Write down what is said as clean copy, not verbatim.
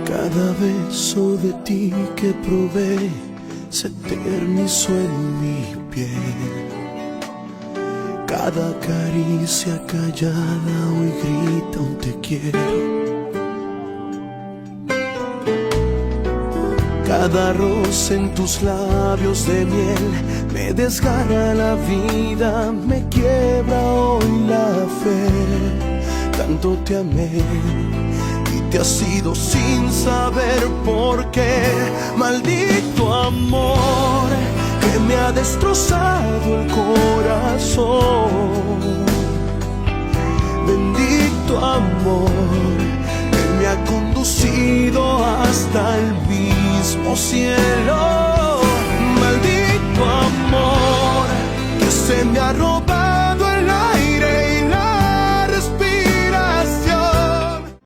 Cada beso de ti que probé se eternizó en mi piel. Cada caricia callada hoy grita un te quiero. Cada roce en tus labios de miel me desgarra la vida, me quiebra hoy la fe. Tanto te amé y te has ido sin saber por qué. Maldito amor que me ha destrozado el corazón. Bendito amor